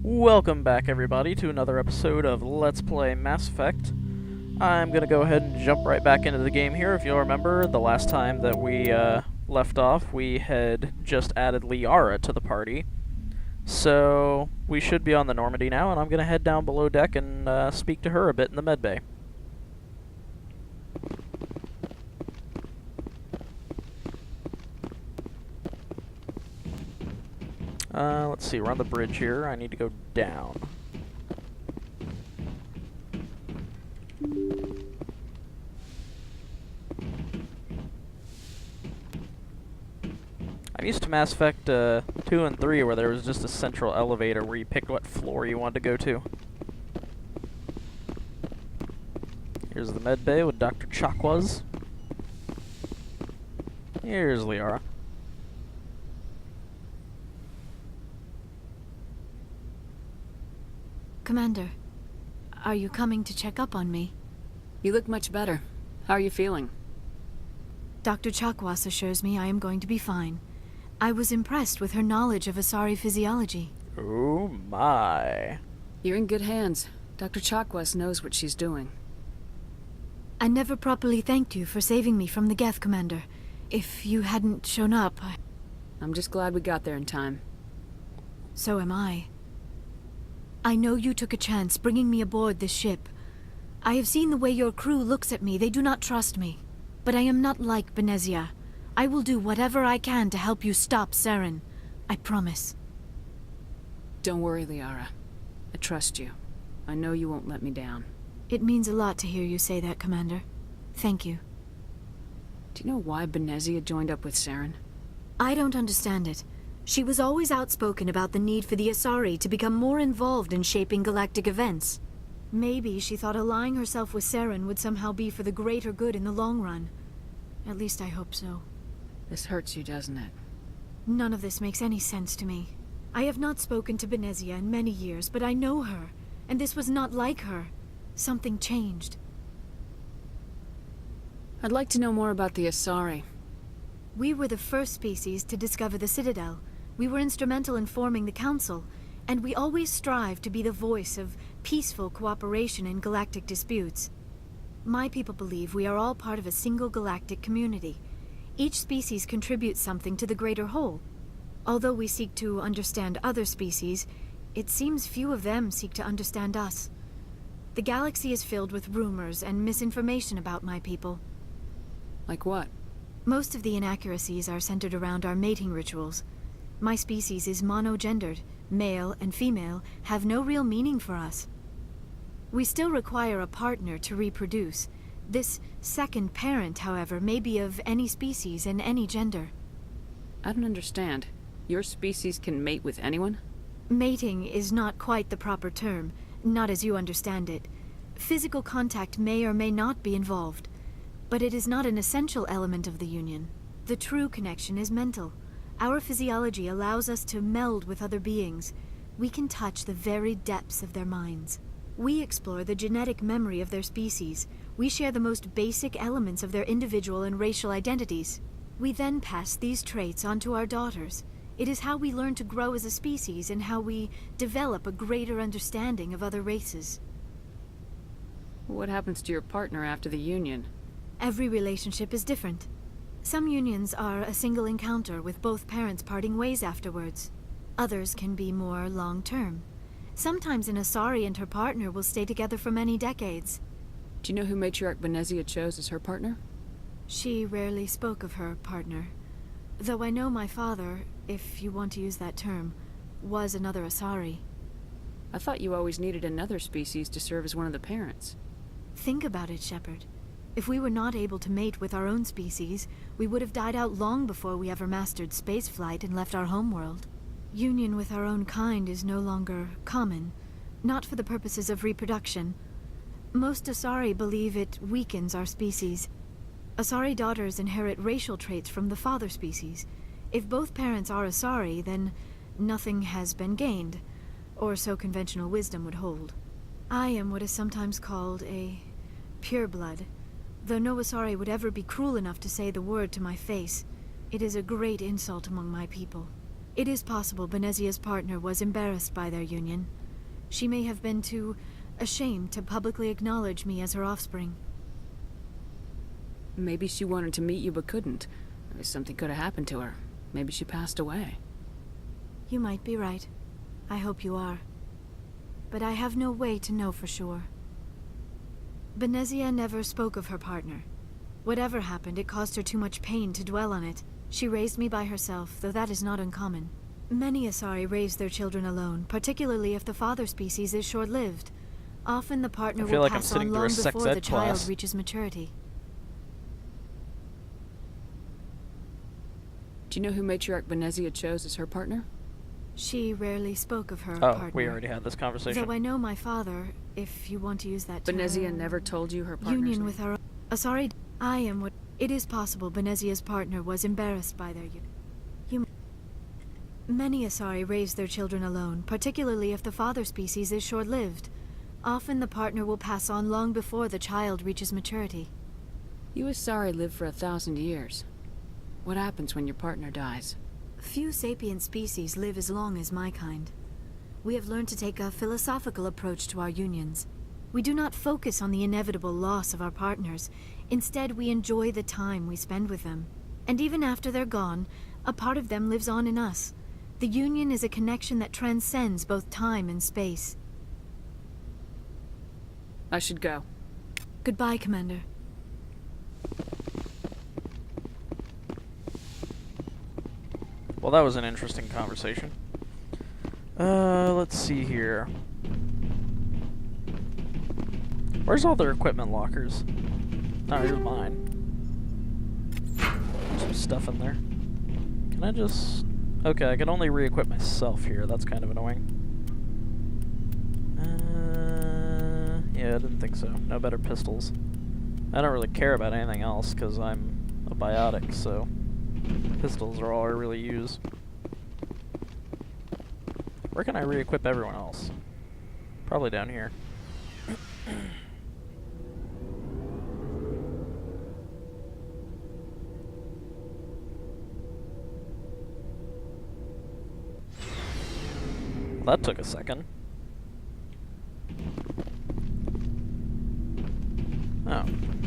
Welcome back, everybody, to another episode of Let's Play Mass Effect. I'm going to go ahead and jump right back into the game here. If you'll remember, the last time that we left off, we had just added Liara to the party. So, we should be on the Normandy now, and I'm going to head down below deck and speak to her a bit in the medbay. Let's see, we're on the bridge here. I need to go down. I'm used to Mass Effect 2 and 3 where there was just a central elevator where you picked what floor you wanted to go to. Here's the med bay with Dr. Chakwas. Here's Liara. Commander, are you coming to check up on me? You look much better. How are you feeling? Dr. Chakwas assures me I am going to be fine. I was impressed with her knowledge of Asari physiology. Oh my. You're in good hands. Dr. Chakwas knows what she's doing. I never properly thanked you for saving me from the Geth, Commander. If you hadn't shown up, I'm just glad we got there in time. So am I. I know you took a chance bringing me aboard this ship. I have seen the way your crew looks at me. They do not trust me. But I am not like Benezia. I will do whatever I can to help you stop Saren. I promise. Don't worry, Liara. I trust you. I know you won't let me down. It means a lot to hear you say that, Commander. Thank you. Do you know why Benezia joined up with Saren? I don't understand it. She was always outspoken about the need for the Asari to become more involved in shaping galactic events. Maybe she thought allying herself with Saren would somehow be for the greater good in the long run. At least I hope so. This hurts you, doesn't it? None of this makes any sense to me. I have not spoken to Benezia in many years, but I know her, and this was not like her. Something changed. I'd like to know more about the Asari. We were the first species to discover the Citadel. We were instrumental in forming the Council, and we always strive to be the voice of peaceful cooperation in galactic disputes. My people believe we are all part of a single galactic community. Each species contributes something to the greater whole. Although we seek to understand other species, it seems few of them seek to understand us. The galaxy is filled with rumors and misinformation about my people. Like what? Most of the inaccuracies are centered around our mating rituals. My species is monogendered. Male and female have no real meaning for us. We still require a partner to reproduce. This second parent, however, may be of any species and any gender. I don't understand. Your species can mate with anyone? Mating is not quite the proper term, not as you understand it. Physical contact may or may not be involved, but it is not an essential element of the union. The true connection is mental. Our physiology allows us to meld with other beings. We can touch the very depths of their minds. We explore the genetic memory of their species. We share the most basic elements of their individual and racial identities. We then pass these traits on to our daughters. It is how we learn to grow as a species and how we develop a greater understanding of other races. What happens to your partner after the union? Every relationship is different. Some unions are a single encounter with both parents parting ways afterwards. Others can be more long-term. Sometimes an Asari and her partner will stay together for many decades. Do you know who Matriarch Benezia chose as her partner? She rarely spoke of her partner. Though I know my father, if you want to use that term, was another Asari. I thought you always needed another species to serve as one of the parents. Think about it, Shepard. If we were not able to mate with our own species, we would have died out long before we ever mastered spaceflight and left our homeworld. Union with our own kind is no longer common, not for the purposes of reproduction. Most Asari believe it weakens our species. Asari daughters inherit racial traits from the father species. If both parents are Asari, then nothing has been gained, or so conventional wisdom would hold. I am what is sometimes called a pureblood. Though no Asari would ever be cruel enough to say the word to my face, it is a great insult among my people. It is possible Benezia's partner was embarrassed by their union. She may have been too ashamed to publicly acknowledge me as her offspring. Maybe she wanted to meet you but couldn't. Something could have happened to her. Maybe she passed away. You might be right. I hope you are. But I have no way to know for sure. Benezia never spoke of her partner. Whatever happened, it caused her too much pain to dwell on it. She raised me by herself, though that is not uncommon. Many Asari raise their children alone, particularly if the father species is short-lived. Often the partner will pass on long before the child reaches maturity. Do you know who Matriarch Benezia chose as her partner? She rarely spoke of her partner. Oh, we already had this conversation. Though I know my father, if you want to use that term. Benezia never told you her partner's union name? with our Asari. I am what... It is possible Benezia's partner was embarrassed by their union. Many Asari raise their children alone, particularly if the father species is short-lived. Often the partner will pass on long before the child reaches maturity. You Asari live for 1,000 years. What happens when your partner dies? Few sapient species live as long as my kind. We have learned to take a philosophical approach to our unions. We do not focus on the inevitable loss of our partners. Instead, we enjoy the time we spend with them. And even after they're gone, a part of them lives on in us. The union is a connection that transcends both time and space. I should go. Goodbye, Commander. Well, that was an interesting conversation. Let's see here. Where's all their equipment lockers? Oh, here's mine. Some stuff in there. Can I just... Okay, I can only re-equip myself here. That's kind of annoying. Yeah, I didn't think so. No better pistols. I don't really care about anything else, because I'm a biotic, so... Pistols are all I really use. Where can I re-equip everyone else? Probably down here. Well, that took a second. Oh.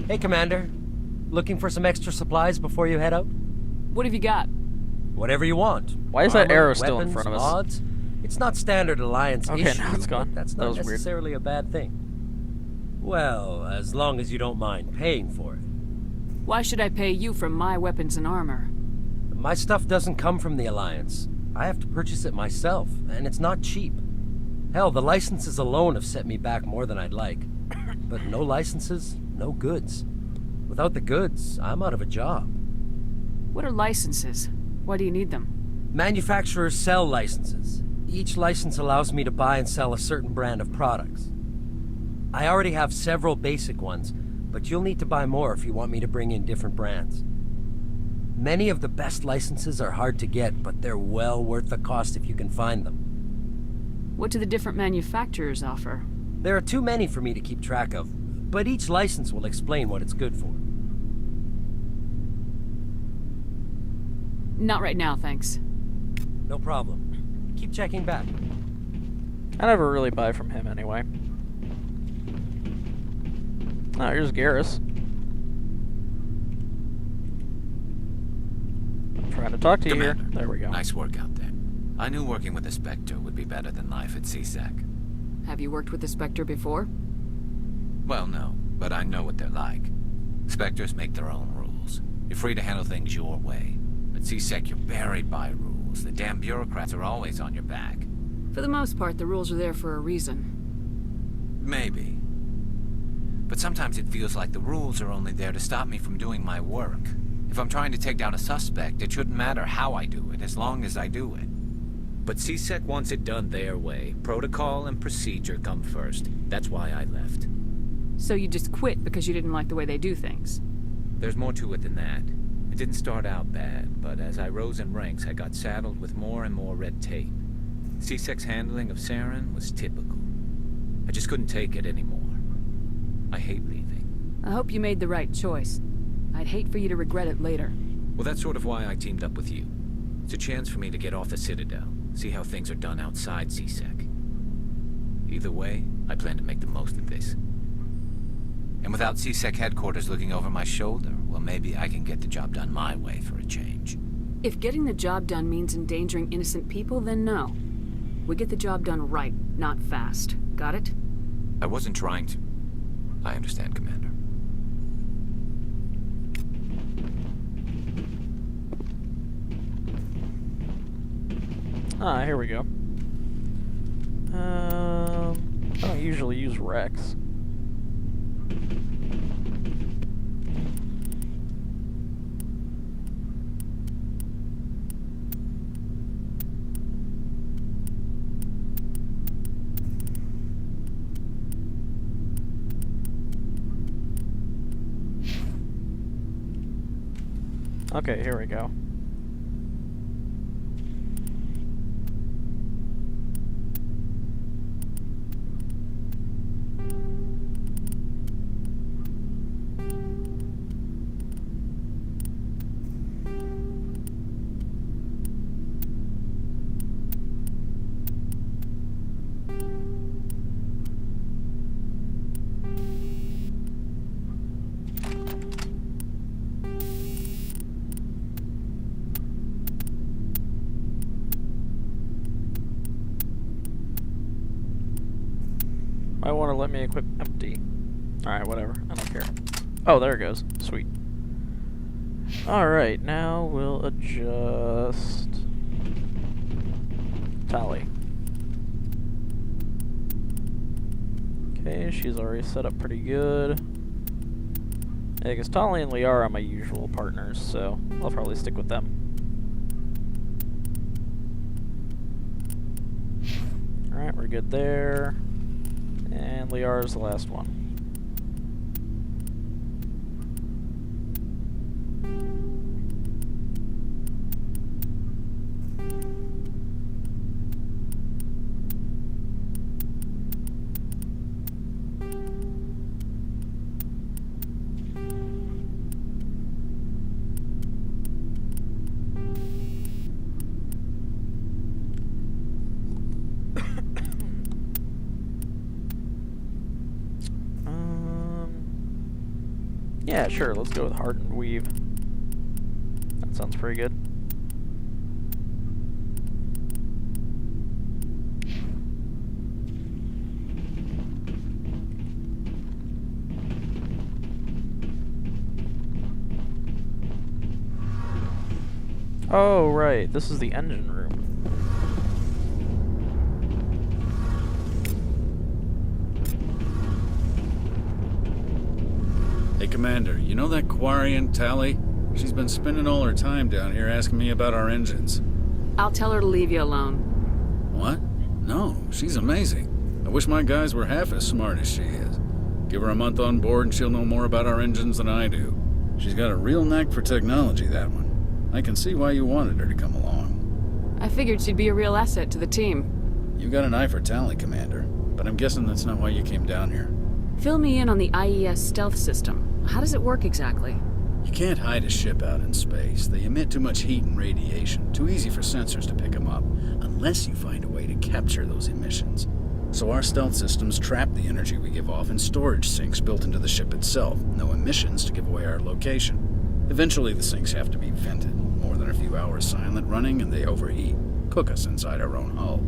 Hey, Commander. Looking for some extra supplies before you head out? What have you got? Whatever you want. Why is that Armor, arrow still in weapons, front of us? mods. It's not standard Alliance Okay, issue, now it's gone. but that's That not was weird. necessarily a bad thing. Well, as long as you don't mind paying for it. Why should I pay you for my weapons and armor? My stuff doesn't come from the Alliance. I have to purchase it myself, and it's not cheap. Hell, the licenses alone have set me back more than I'd like. But no licenses, no goods. Without the goods, I'm out of a job. What are licenses? Why do you need them? Manufacturers sell licenses. Each license allows me to buy and sell a certain brand of products. I already have several basic ones, but you'll need to buy more if you want me to bring in different brands. Many of the best licenses are hard to get, but they're well worth the cost if you can find them. What do the different manufacturers offer? There are too many for me to keep track of, but each license will explain what it's good for. Not right now, thanks. No problem. Keep checking back. I never really buy from him anyway. Oh, here's Garrus. I'm trying to talk to you here. Commander, There we go. nice work out there. I knew working with the Spectre would be better than life at CSEC. Have you worked with the Spectre before? Well, no, but I know what they're like. Spectres make their own rules. You're free to handle things your way. At CSEC, you're buried by rules. The damn bureaucrats are always on your back. For the most part, the rules are there for a reason. Maybe. But sometimes it feels like the rules are only there to stop me from doing my work. If I'm trying to take down a suspect, it shouldn't matter how I do it, as long as I do it. But CSEC wants it done their way. Protocol and procedure come first. That's why I left. So you just quit because you didn't like the way they do things? There's more to it than that. It didn't start out bad, but as I rose in ranks, I got saddled with more and more red tape. CSEC's handling of Saren was typical. I just couldn't take it anymore. I hate leaving. I hope you made the right choice. I'd hate for you to regret it later. Well, that's sort of why I teamed up with you. It's a chance for me to get off the Citadel, see how things are done outside CSEC. Either way, I plan to make the most of this. And without CSEC headquarters looking over my shoulder, well, maybe I can get the job done my way for a change. If getting the job done means endangering innocent people, then no. We get the job done right, not fast. Got it? I wasn't trying to. I understand, Commander. Ah, here we go. I don't usually use Rex. Okay, here we go. Might want to let me equip empty. Alright, whatever. I don't care. Oh, there it goes. Sweet. Alright, now we'll adjust... Tally. Okay, she's already set up pretty good. Yeah, because Tali and Liara are my usual partners, so I'll probably stick with them. Alright, we're good there. And Liara's the last one. Yeah, sure, let's go with Hardened Weave. That sounds pretty good. Oh, right, this is the engine room. Hey, Commander, you know that Quarian, Tali? She's been spending all her time down here asking me about our engines. I'll tell her to leave you alone. What? No, she's amazing. I wish my guys were half as smart as she is. Give her a month on board and she'll know more about our engines than I do. She's got a real knack for technology, that one. I can see why you wanted her to come along. I figured she'd be a real asset to the team. You got an eye for Tali, Commander, but I'm guessing that's not why you came down here. Fill me in on the IES stealth system. How does it work exactly? You can't hide a ship out in space. They emit too much heat and radiation. Too easy for sensors to pick them up, unless you find a way to capture those emissions. So our stealth systems trap the energy we give off in storage sinks built into the ship itself. No emissions to give away our location. Eventually the sinks have to be vented. More than a few hours silent running and they overheat. Cook us inside our own hull.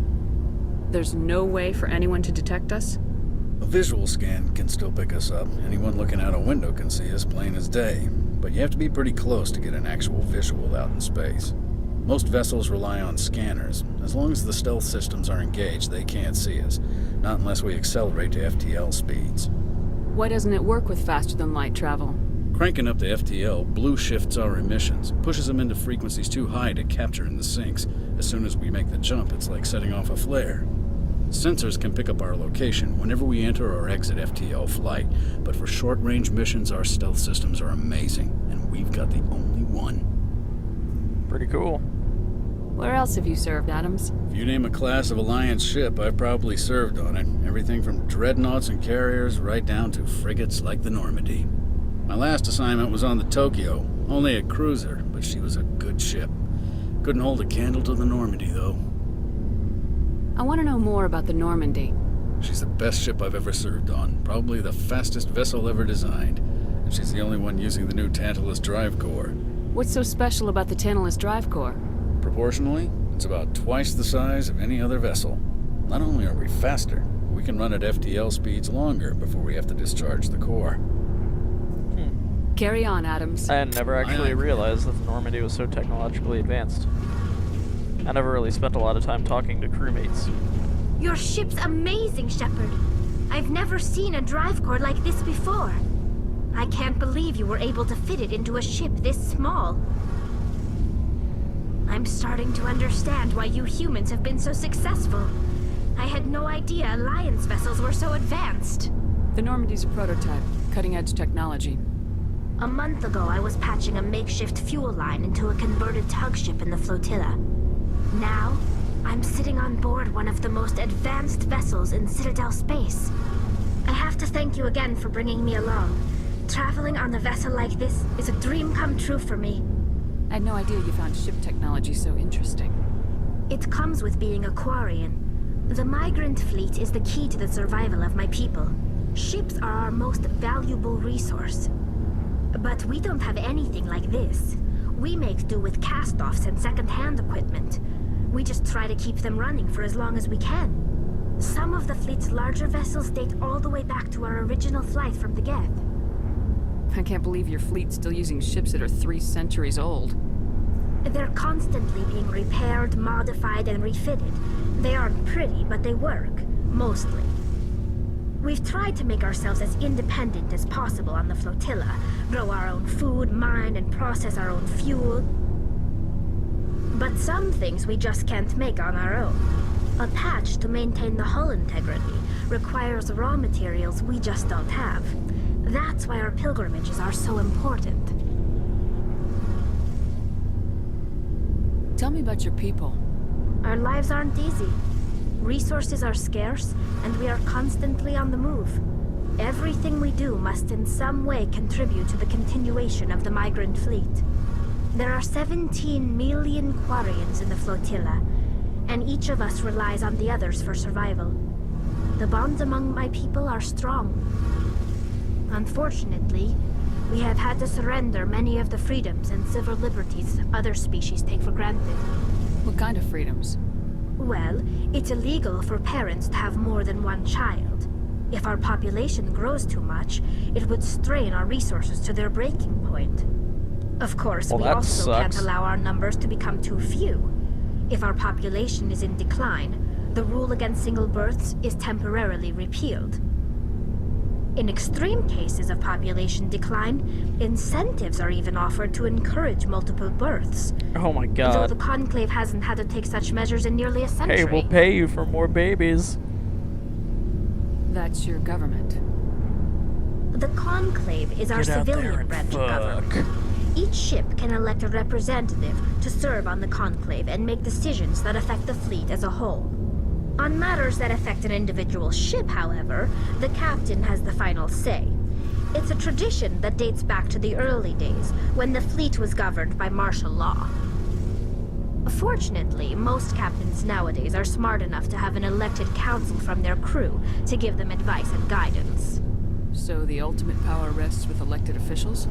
There's no way for anyone to detect us? A visual scan can still pick us up. Anyone looking out a window can see us plain as day. But you have to be pretty close to get an actual visual out in space. Most vessels rely on scanners. As long as the stealth systems are engaged, they can't see us. Not unless we accelerate to FTL speeds. Why doesn't it work with faster-than-light travel? Cranking up the FTL blue shifts our emissions, pushes them into frequencies too high to capture in the sinks. As soon as we make the jump, it's like setting off a flare. Sensors can pick up our location whenever we enter or exit FTL flight, but for short-range missions, our stealth systems are amazing, and we've got the only one. Pretty cool. Where else have you served, Adams? If you name a class of Alliance ship, I've probably served on it. Everything from dreadnoughts and carriers right down to frigates like the Normandy. My last assignment was on the Tokyo, only a cruiser, but she was a good ship. Couldn't hold a candle to the Normandy, though. I want to know more about the Normandy. She's the best ship I've ever served on. Probably the fastest vessel ever designed. And she's the only one using the new Tantalus drive core. What's so special about the Tantalus drive core? Proportionally, it's about twice the size of any other vessel. Not only are we faster, we can run at FTL speeds longer before we have to discharge the core. Carry on, Adams. I had never actually realized that the Normandy was so technologically advanced. I never really spent a lot of time talking to crewmates. Your ship's amazing, Shepard. I've never seen a drive core like this before. I can't believe you were able to fit it into a ship this small. I'm starting to understand why you humans have been so successful. I had no idea Alliance vessels were so advanced. The Normandy's a prototype, cutting-edge technology. A month ago, I was patching a makeshift fuel line into a converted tug ship in the flotilla. Now, I'm sitting on board one of the most advanced vessels in Citadel space. I have to thank you again for bringing me along. Traveling on a vessel like this is a dream come true for me. I had no idea you found ship technology so interesting. It comes with being a Quarian. The migrant fleet is the key to the survival of my people. Ships are our most valuable resource. But we don't have anything like this. We make do with cast-offs and second-hand equipment. We just try to keep them running for as long as we can. Some of the fleet's larger vessels date all the way back to our original flight from the Geth. I can't believe your fleet's still using ships that are 3 centuries old. They're constantly being repaired, modified, and refitted. They aren't pretty, but they work. Mostly. We've tried to make ourselves as independent as possible on the flotilla. Grow our own food, mine, and process our own fuel. But some things we just can't make on our own. A patch to maintain the hull integrity requires raw materials we just don't have. That's why our pilgrimages are so important. Tell me about your people. Our lives aren't easy. Resources are scarce, and we are constantly on the move. Everything we do must in some way contribute to the continuation of the migrant fleet. There are 17 million Quarians in the flotilla, and each of us relies on the others for survival. The bonds among my people are strong. Unfortunately, we have had to surrender many of the freedoms and civil liberties other species take for granted. What kind of freedoms? Well, it's illegal for parents to have more than one child. If our population grows too much, it would strain our resources to their breaking point. Of course, Well, we that also sucks. can't allow our numbers to become too few. If our population is in decline, the rule against single births is temporarily repealed. In extreme cases of population decline, incentives are even offered to encourage multiple births. Oh my Though god. the Conclave hasn't had to take such measures in nearly a century. Hey, we'll pay you for more babies. That's your government. The Conclave is our Get out there civilian and branch of fuck. government. Each ship can elect a representative to serve on the Conclave and make decisions that affect the fleet as a whole. On matters that affect an individual ship, however, the captain has the final say. It's a tradition that dates back to the early days, when the fleet was governed by martial law. Fortunately, most captains nowadays are smart enough to have an elected council from their crew to give them advice and guidance. So the ultimate power rests with elected officials?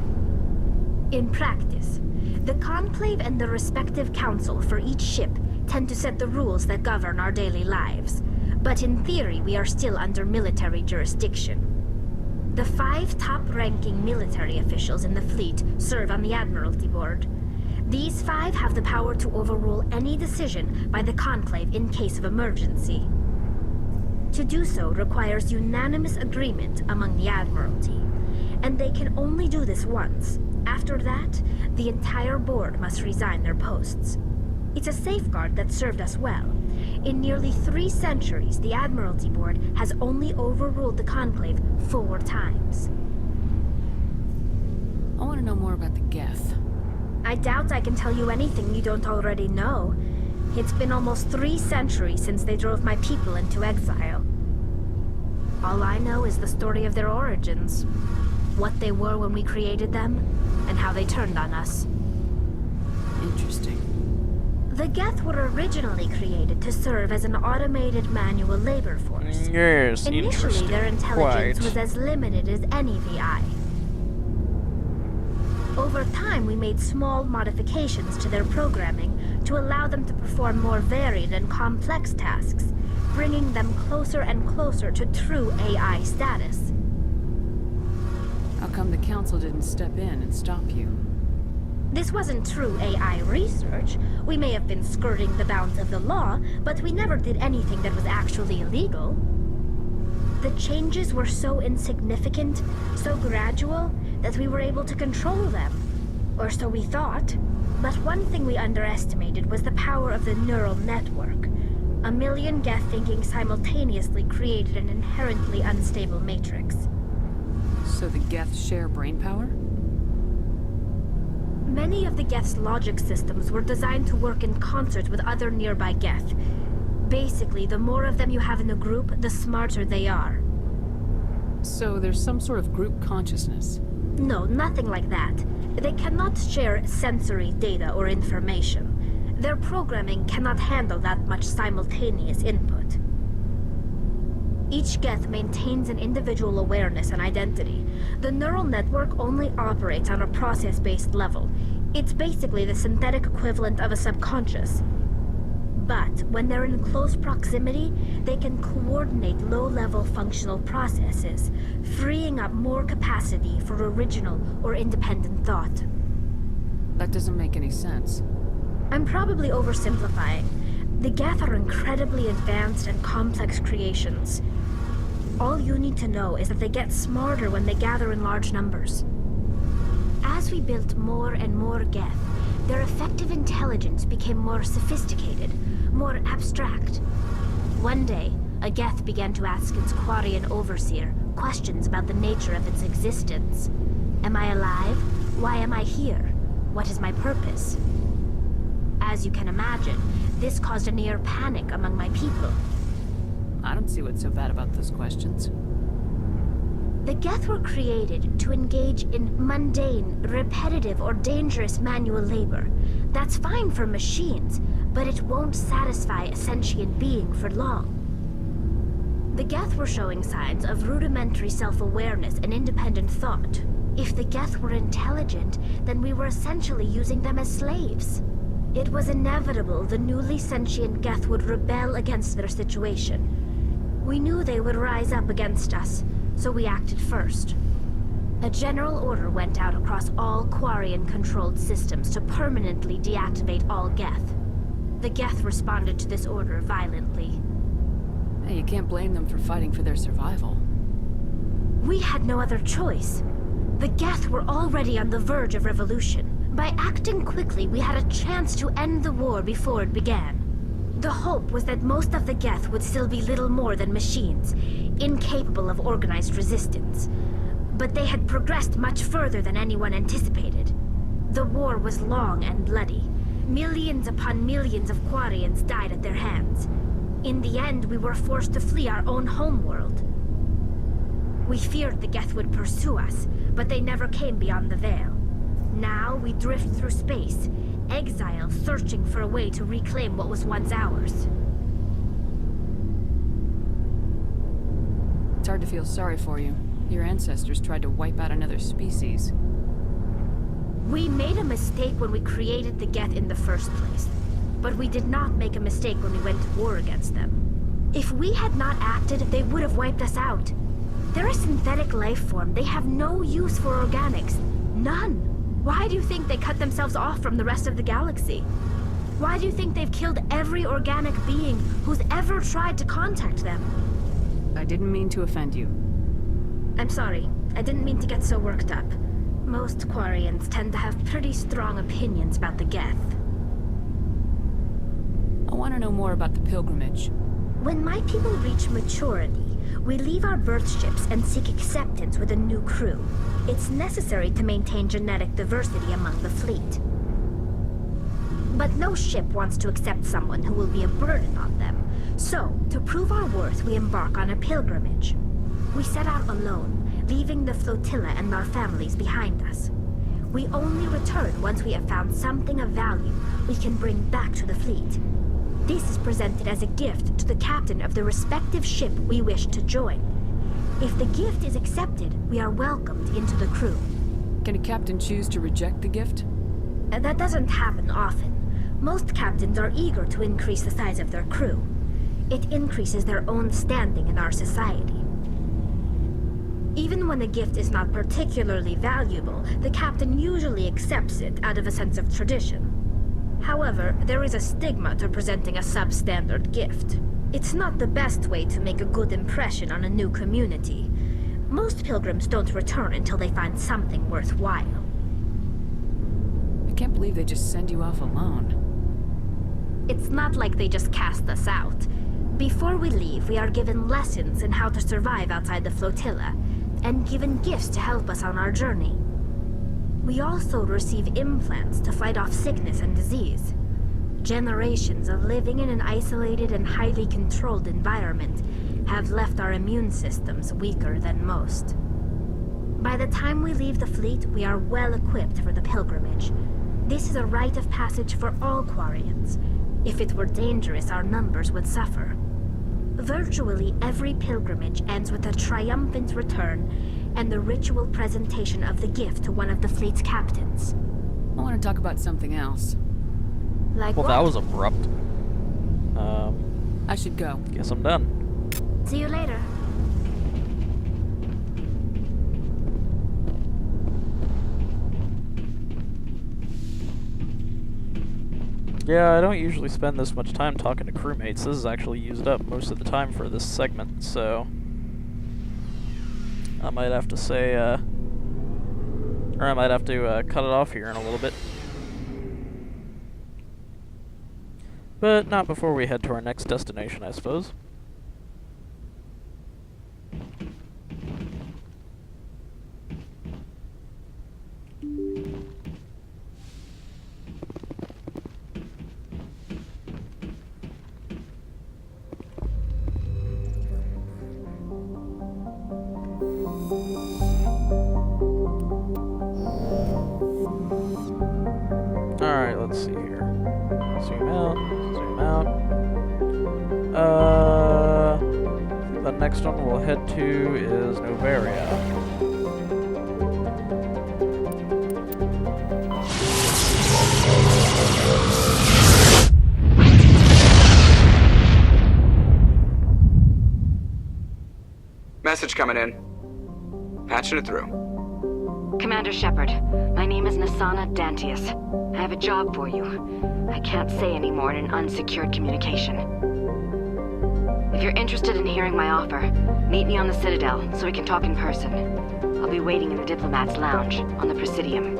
In practice, the Conclave and the respective council for each ship tend to set the rules that govern our daily lives. But in theory, we are still under military jurisdiction. The 5 top-ranking military officials in the fleet serve on the Admiralty Board. These 5 have the power to overrule any decision by the Conclave in case of emergency. To do so requires unanimous agreement among the Admiralty, and they can only do this once. After that, the entire board must resign their posts. It's a safeguard that served us well. In nearly 3 centuries, the Admiralty Board has only overruled the Conclave 4 times. I want to know more about the Geth. I doubt I can tell you anything you don't already know. It's been almost 3 centuries since they drove my people into exile. All I know is the story of their origins. What they were when we created them, and how they turned on us. Interesting. The Geth were originally created to serve as an automated manual labor force. Yes, Initially, interesting. their intelligence Quite. was as limited as any VI. Over time, we made small modifications to their programming to allow them to perform more varied and complex tasks, bringing them closer and closer to true AI status. How come the Council didn't step in and stop you? This wasn't true AI research. We may have been skirting the bounds of the law, but we never did anything that was actually illegal. The changes were so insignificant, so gradual, that we were able to control them. Or so we thought. But one thing we underestimated was the power of the neural network. A million Geth thinking simultaneously created an inherently unstable matrix. So the Geth share brain power? Many of the Geth's logic systems were designed to work in concert with other nearby Geth. Basically, the more of them you have in a group, the smarter they are. So there's some sort of group consciousness. No, nothing like that. They cannot share sensory data or information. Their programming cannot handle that much simultaneous input. Each Geth maintains an individual awareness and identity. The neural network only operates on a process-based level. It's basically the synthetic equivalent of a subconscious. But when they're in close proximity, they can coordinate low-level functional processes, freeing up more capacity for original or independent thought. That doesn't make any sense. I'm probably oversimplifying. The Geth are incredibly advanced and complex creations. All you need to know is that they get smarter when they gather in large numbers. As we built more and more Geth, their effective intelligence became more sophisticated, more abstract. One day, a Geth began to ask its Quarian overseer questions about the nature of its existence. Am I alive? Why am I here? What is my purpose? As you can imagine, this caused a near panic among my people. I don't see what's so bad about those questions. The Geth were created to engage in mundane, repetitive, or dangerous manual labor. That's fine for machines, but it won't satisfy a sentient being for long. The Geth were showing signs of rudimentary self-awareness and independent thought. If the Geth were intelligent, then we were essentially using them as slaves. It was inevitable the newly sentient Geth would rebel against their situation. We knew they would rise up against us, so we acted first. A general order went out across all Quarian-controlled systems to permanently deactivate all Geth. The Geth responded to this order violently. Hey, you can't blame them for fighting for their survival. We had no other choice. The Geth were already on the verge of revolution. By acting quickly, we had a chance to end the war before it began. The hope was that most of the Geth would still be little more than machines, incapable of organized resistance. But they had progressed much further than anyone anticipated. The war was long and bloody. Millions upon millions of Quarians died at their hands. In the end, we were forced to flee our own homeworld. We feared the Geth would pursue us, but they never came beyond the Veil. Now we drift through space, exile searching for a way to reclaim what was once ours. It's hard to feel sorry for you. Your ancestors tried to wipe out another species. We made a mistake when we created the Geth in the first place. But we did not make a mistake when we went to war against them. If we had not acted, they would have wiped us out. They're a synthetic life form. They have no use for organics. None. Why do you think they cut themselves off from the rest of the galaxy? Why do you think they've killed every organic being who's ever tried to contact them? I didn't mean to offend you. I'm sorry. I didn't mean to get so worked up. Most Quarians tend to have pretty strong opinions about the Geth. I want to know more about the pilgrimage. When my people reach maturity, we leave our birth ships and seek acceptance with a new crew. It's necessary to maintain genetic diversity among the fleet. But no ship wants to accept someone who will be a burden on them. So, to prove our worth, we embark on a pilgrimage. We set out alone, leaving the flotilla and our families behind us. We only return once we have found something of value we can bring back to the fleet. This is presented as a gift to the captain of the respective ship we wish to join. If the gift is accepted, we are welcomed into the crew. Can a captain choose to reject the gift? That doesn't happen often. Most captains are eager to increase the size of their crew. It increases their own standing in our society. Even when the gift is not particularly valuable, the captain usually accepts it out of a sense of tradition. However, there is a stigma to presenting a substandard gift. It's not the best way to make a good impression on a new community. Most pilgrims don't return until they find something worthwhile. I can't believe they just send you off alone. It's not like they just cast us out. Before we leave, we are given lessons in how to survive outside the flotilla, and given gifts to help us on our journey. We also receive implants to fight off sickness and disease. Generations of living in an isolated and highly controlled environment have left our immune systems weaker than most. By the time we leave the fleet, we are well equipped for the pilgrimage. This is a rite of passage for all Quarians. If it were dangerous, our numbers would suffer. Virtually every pilgrimage ends with a triumphant return and the ritual presentation of the gift to one of the fleet's captains. I want to talk about something else. Like Well, what? that was abrupt. I should go. Guess I'm done. See you later. Yeah, I don't usually spend this much time talking to crewmates. This is actually used up most of the time for this segment, so I might have to say, or I might have to cut it off here in a little bit. But not before we head to our next destination, I suppose. Alright, let's see here. Zoom out, zoom out. The next one we'll head to is Novaria. Message coming in. Patching it through. Commander Shepard, my name is Nasana Dantius. I have a job for you. I can't say any more in an unsecured communication. If you're interested in hearing my offer, meet me on the Citadel so we can talk in person. I'll be waiting in the Diplomat's Lounge on the Presidium.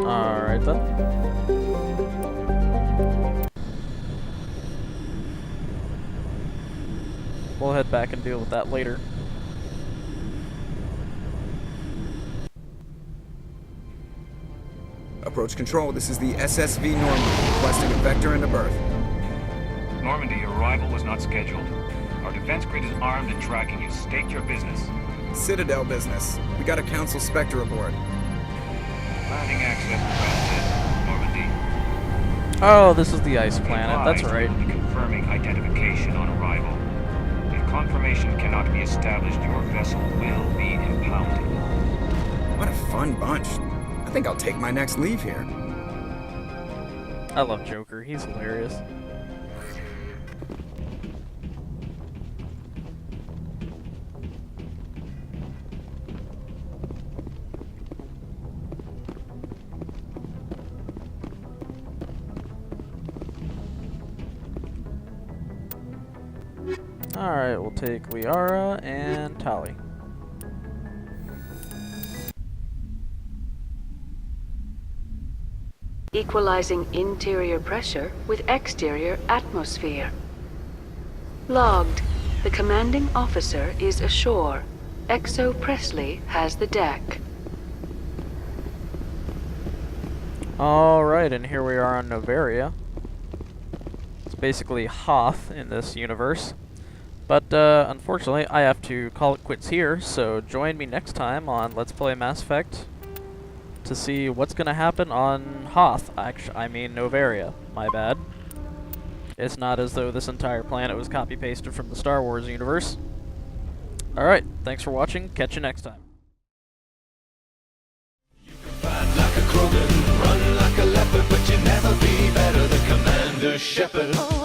Alright then. We'll head back and deal with that later. Approach control, this is the SSV Normandy, requesting a vector into berth. Normandy, your arrival was not scheduled. Our defense grid is armed and tracking you. State your business. Citadel business. We got a Council Spectre aboard. Landing access granted. Normandy. Oh, this is the ice planet. That's Advised, right. we'll be confirming identification on arrival. If confirmation cannot be established, your vessel will be impounded. What a fun bunch. I think I'll take my next leave here. I love Joker. He's hilarious. Alright, we'll take Liara and Tali. Equalizing interior pressure with exterior atmosphere. Logged. The commanding officer is ashore. Exo Presley has the deck. Alright, and here we are on Novaria. It's basically Hoth in this universe. But unfortunately, I have to call it quits here, so join me next time on Let's Play Mass Effect to see what's going to happen on Hoth. I mean Novaria. My bad. It's not as though this entire planet was copy-pasted from the Star Wars universe. Alright, thanks for watching. Catch you next time. Fight like a Krogan, run like a leopard, but you never be better than Commander Shepard.